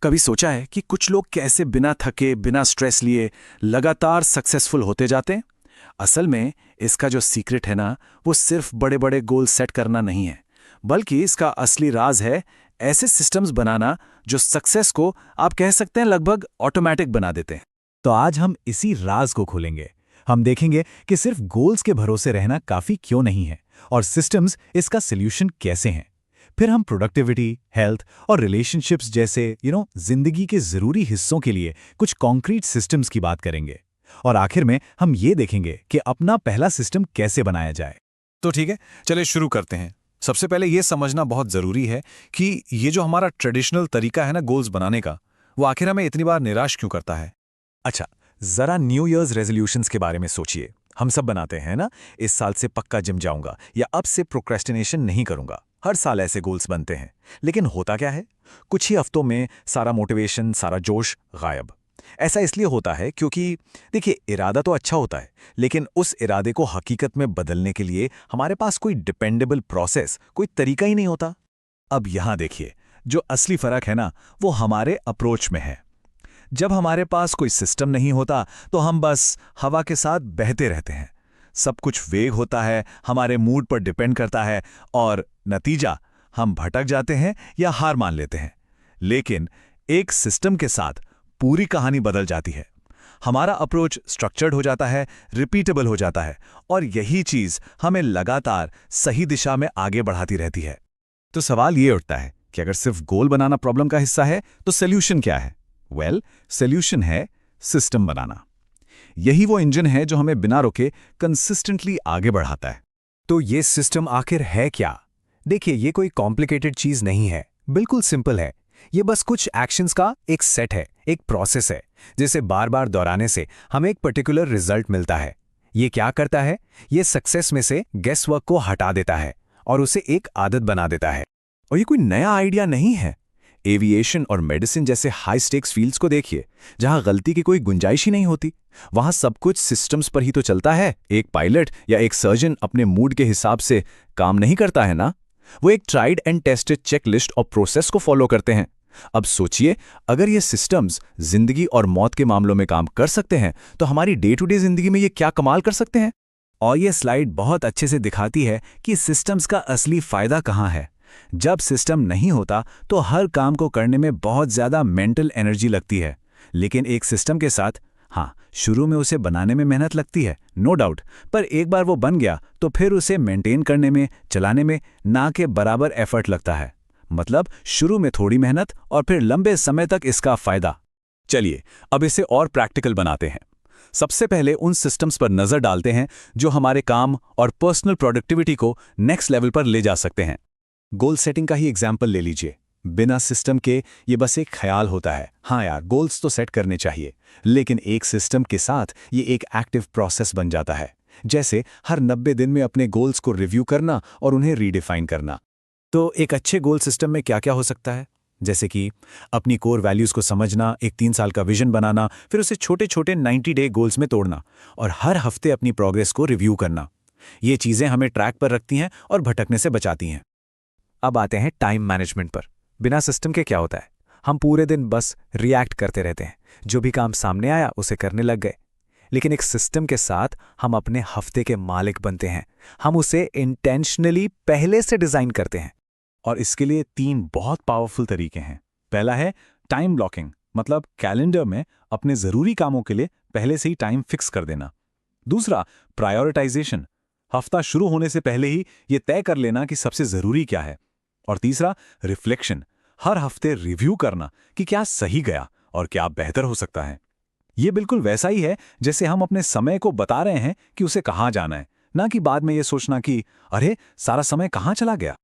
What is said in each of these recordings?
कभी सोचा है कि कुछ लोग कैसे बिना थके, बिना स्ट्रेस लिए लगातार सक्सेसफुल होते जाते हैं? असल में इसका जो सीक्रेट है ना, वो सिर्फ बड़े बड़े गोल सेट करना नहीं है, बल्कि इसका असली राज है ऐसे सिस्टम्स बनाना जो सक्सेस को आप कह सकते हैं लगभग ऑटोमेटिक बना देते हैं। तो आज हम इसी राज को खोलेंगे। हम देखेंगे कि सिर्फ गोल्स के भरोसे रहना काफी क्यों नहीं है और सिस्टम्स इसका सॉल्यूशन कैसे हैं। फिर हम प्रोडक्टिविटी, हेल्थ और रिलेशनशिप्स जैसे जिंदगी के जरूरी हिस्सों के लिए कुछ कॉन्क्रीट सिस्टम्स की बात करेंगे। और आखिर में हम ये देखेंगे कि अपना पहला सिस्टम कैसे बनाया जाए। तो ठीक है, चलिए शुरू करते हैं। सबसे पहले ये समझना बहुत ज़रूरी है कि ये जो हमारा ट्रेडिशनल तरीका है ना गोल्स बनाने का, वो आखिर हमें इतनी बार निराश क्यों करता है। अच्छा, जरा न्यू ईयर्स रेजोल्यूशंस के बारे में सोचिए। हम सब बनाते हैं ना, इस साल से पक्का जिम जाऊंगा या अब से प्रोक्रेस्टिनेशन नहीं करूंगा। हर साल ऐसे गोल्स बनते हैं, लेकिन होता क्या है, कुछ ही हफ्तों में सारा मोटिवेशन, सारा जोश गायब। ऐसा इसलिए होता है क्योंकि देखिए, इरादा तो अच्छा होता है, लेकिन उस इरादे को हकीकत में बदलने के लिए हमारे पास कोई डिपेंडेबल प्रोसेस, कोई तरीका ही नहीं होता। अब यहां देखिए, जो असली फर्क है ना, वो हमारे अप्रोच में है। जब हमारे पास कोई सिस्टम नहीं होता तो हम बस हवा के साथ बहते रहते हैं। सब कुछ वेग होता है, हमारे मूड पर डिपेंड करता है, और नतीजा हम भटक जाते हैं या हार मान लेते हैं। लेकिन एक सिस्टम के साथ पूरी कहानी बदल जाती है। हमारा अप्रोच स्ट्रक्चर्ड हो जाता है, रिपीटेबल हो जाता है, और यही चीज हमें लगातार सही दिशा में आगे बढ़ाती रहती है। तो सवाल ये उठता है कि अगर सिर्फ गोल बनाना प्रॉब्लम का हिस्सा है तो सॉल्यूशन क्या है? सॉल्यूशन है सिस्टम बनाना। यही वो इंजन है जो हमें बिना रुके कंसिस्टेंटली आगे बढ़ाता है। तो ये सिस्टम आखिर है क्या? देखिए, ये कोई कॉम्प्लिकेटेड चीज नहीं है, बिल्कुल सिंपल है। ये बस कुछ एक्शंस का एक सेट है, एक प्रोसेस है, जिसे बार बार दोहराने से हमें एक पर्टिकुलर रिजल्ट मिलता है। ये क्या करता है? ये सक्सेस में से गेस वर्क को हटा देता है और उसे एक आदत बना देता है। और ये कोई नया आइडिया नहीं है। एविएशन और मेडिसिन जैसे हाई स्टेक्स फील्ड्स को देखिए, जहां गलती की कोई गुंजाइश ही नहीं होती। वहां सब कुछ सिस्टम्स पर ही तो चलता है। एक पायलट या एक सर्जन अपने मूड के हिसाब से काम नहीं करता है ना, वो एक ट्राइड एंड टेस्टेड चेकलिस्ट और प्रोसेस को फॉलो करते हैं। अब सोचिए, अगर ये सिस्टम्स जिंदगी और मौत के मामलों में काम कर सकते हैं तो हमारी डे टू डे जिंदगी में ये क्या कमाल कर सकते हैं। और ये स्लाइड बहुत अच्छे से दिखाती है कि सिस्टम्स का असली फायदा कहाँ है। जब सिस्टम नहीं होता तो हर काम को करने में बहुत ज्यादा मेंटल एनर्जी लगती है, लेकिन एक सिस्टम के साथ, हाँ, शुरू में उसे बनाने में मेहनत लगती है, नो डाउट, पर एक बार वो बन गया तो फिर उसे मेंटेन करने में, चलाने में ना के बराबर एफर्ट लगता है। मतलब शुरू में थोड़ी मेहनत और फिर लंबे समय तक इसका फायदा। चलिए अब इसे और प्रैक्टिकल बनाते हैं। सबसे पहले उन सिस्टम्स पर नजर डालते हैं जो हमारे काम और पर्सनल प्रोडक्टिविटी को नेक्स्ट लेवल पर ले जा सकते हैं। गोल सेटिंग का ही एग्जाम्पल ले लीजिए। बिना सिस्टम के ये बस एक ख्याल होता है, हाँ यार गोल्स तो सेट करने चाहिए, लेकिन एक सिस्टम के साथ ये एक एक्टिव प्रोसेस बन जाता है। जैसे हर 90 दिन में अपने गोल्स को रिव्यू करना और उन्हें रीडिफाइन करना। तो एक अच्छे गोल सिस्टम में क्या क्या हो सकता है? जैसे कि अपनी कोर वैल्यूज को समझना, एक 3 साल का विजन बनाना, फिर उसे छोटे छोटे 90 डे गोल्स में तोड़ना, और हर हफ्ते अपनी प्रोग्रेस को रिव्यू करना। ये चीजें हमें ट्रैक पर रखती हैं और भटकने से बचाती हैं। अब आते हैं टाइम मैनेजमेंट पर। बिना सिस्टम के क्या होता है? हम पूरे दिन बस रिएक्ट करते रहते हैं, जो भी काम सामने आया उसे करने लग गए। लेकिन एक सिस्टम के साथ हम अपने हफ्ते के मालिक बनते हैं। हम उसे इंटेंशनली पहले से डिजाइन करते हैं। और इसके लिए 3 बहुत पावरफुल तरीके हैं। पहला है टाइम ब्लॉकिंग, मतलब कैलेंडर में अपने जरूरी कामों के लिए पहले से ही टाइम फिक्स कर देना। दूसरा, प्रायोरिटाइजेशन, हफ्ता शुरू होने से पहले ही ये तय कर लेना कि सबसे जरूरी क्या है। और तीसरा, रिफ्लेक्शन, हर हफ्ते रिव्यू करना कि क्या सही गया और क्या बेहतर हो सकता है। ये बिल्कुल वैसा ही है जैसे हम अपने समय को बता रहे हैं कि उसे कहाँ जाना है, ना कि बाद में ये सोचना कि अरे सारा समय कहाँ चला गया।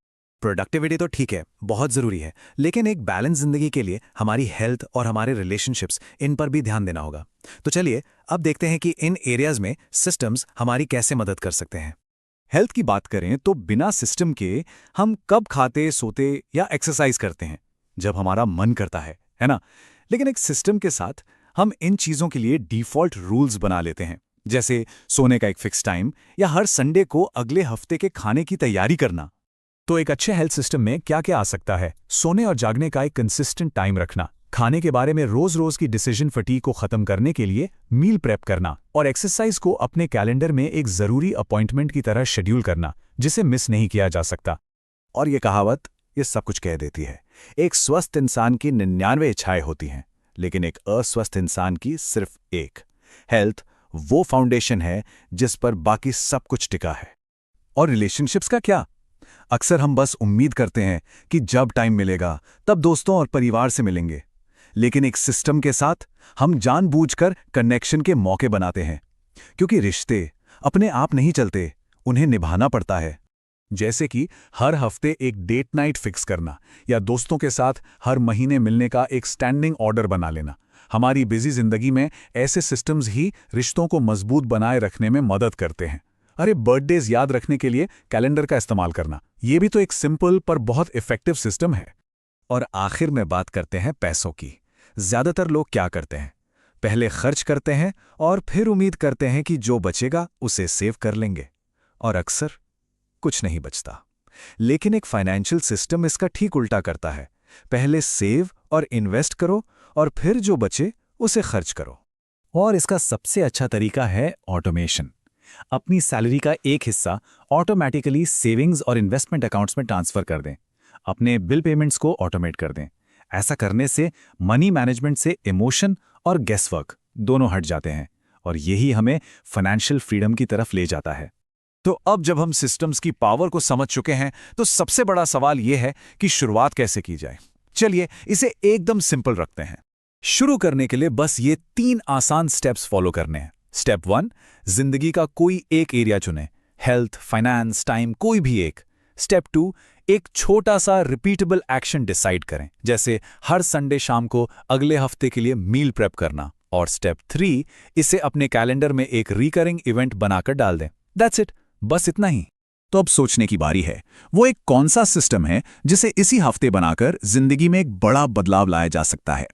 प्रोडक्टिविटी तो ठीक है, बहुत ज़रूरी है, लेकिन एक बैलेंस ज़िंदगी के लिए हमारी हेल्थ और हमारे रिलेशनशिप्स, इन पर भी ध्यान देना होगा। तो चलिए अब देखते हैं कि इन एरियाज में सिस्टम्स हमारी कैसे मदद कर सकते हैं। हेल्थ की बात करें तो बिना सिस्टम के हम कब खाते, सोते या एक्सरसाइज करते हैं? जब हमारा मन करता है ना? लेकिन एक सिस्टम के साथ हम इन चीज़ों के लिए डिफ़ॉल्ट रूल्स बना लेते हैं, जैसे सोने का एक फिक्स टाइम या हर संडे को अगले हफ्ते के खाने की तैयारी करना। तो एक अच्छे हेल्थ सिस्टम में क्या क्या आ सकता है? सोने और जागने का एक कंसिस्टेंट टाइम रखना, खाने के बारे में रोज-रोज की डिसीजन फटीग को खत्म करने के लिए मील प्रेप करना और एक्सरसाइज को अपने कैलेंडर में एक जरूरी अपॉइंटमेंट की तरह शेड्यूल करना, जिसे मिस नहीं किया जा सकता। और ये कहावत ये सब कुछ कह देती है। एक स्वस्थ इंसान की 99 इच्छाएं होती हैं, लेकिन एक अस्वस्थ इंसान की सिर्फ एक। हेल्थ वो फाउंडेशन है जिस पर बाकी सब कुछ टिका है। और रिलेशनशिप्स का क्या? अक्सर हम बस उम्मीद करते हैं कि जब टाइम मिलेगा तब दोस्तों और परिवार से मिलेंगे, लेकिन एक सिस्टम के साथ हम जानबूझकर कनेक्शन के मौके बनाते हैं, क्योंकि रिश्ते अपने आप नहीं चलते, उन्हें निभाना पड़ता है। जैसे कि हर हफ्ते एक डेट नाइट फिक्स करना या दोस्तों के साथ हर महीने मिलने का एक स्टैंडिंग ऑर्डर बना लेना। हमारी बिजी जिंदगी में ऐसे सिस्टम्स ही रिश्तों को मजबूत बनाए रखने में मदद करते हैं। अरे बर्थडेज याद रखने के लिए कैलेंडर का इस्तेमाल करना, ये भी तो एक सिंपल पर बहुत इफेक्टिव सिस्टम है। और आखिर में बात करते हैं पैसों की। ज्यादातर लोग क्या करते हैं? पहले खर्च करते हैं और फिर उम्मीद करते हैं कि जो बचेगा उसे सेव कर लेंगे, और अक्सर कुछ नहीं बचता। लेकिन एक फाइनेंशियल सिस्टम इसका ठीक उल्टा करता है। पहले सेव और इन्वेस्ट करो और फिर जो बचे उसे खर्च करो। और इसका सबसे अच्छा तरीका है ऑटोमेशन। अपनी सैलरी का एक हिस्सा ऑटोमेटिकली सेविंग्स और इन्वेस्टमेंट अकाउंट्स में ट्रांसफर कर दें। अपने बिल पेमेंट्स को ऑटोमेट कर दें। ऐसा करने से मनी मैनेजमेंट से इमोशन और गेसवर्क दोनों हट जाते हैं, और यही हमें फाइनेंशियल फ्रीडम की तरफ ले जाता है। तो अब जब हम सिस्टम्स की पावर को समझ चुके हैं, तो सबसे बड़ा सवाल यह है कि शुरुआत कैसे की जाए। चलिए इसे एकदम सिंपल रखते हैं। शुरू करने के लिए बस ये 3 आसान स्टेप्स फॉलो करने हैं। स्टेप 1, जिंदगी का कोई एक एरिया चुनें, हेल्थ, फाइनेंस, टाइम, कोई भी एक। स्टेप 2, एक छोटा सा रिपीटेबल एक्शन डिसाइड करें, जैसे हर संडे शाम को अगले हफ्ते के लिए मील प्रेप करना। और स्टेप 3, इसे अपने कैलेंडर में एक रिकरिंग इवेंट बनाकर डाल दें। दैट्स इट, बस इतना ही। तो अब सोचने की बारी है, वो एक कौन सा सिस्टम है जिसे इसी हफ्ते बनाकर जिंदगी में एक बड़ा बदलाव लाया जा सकता है।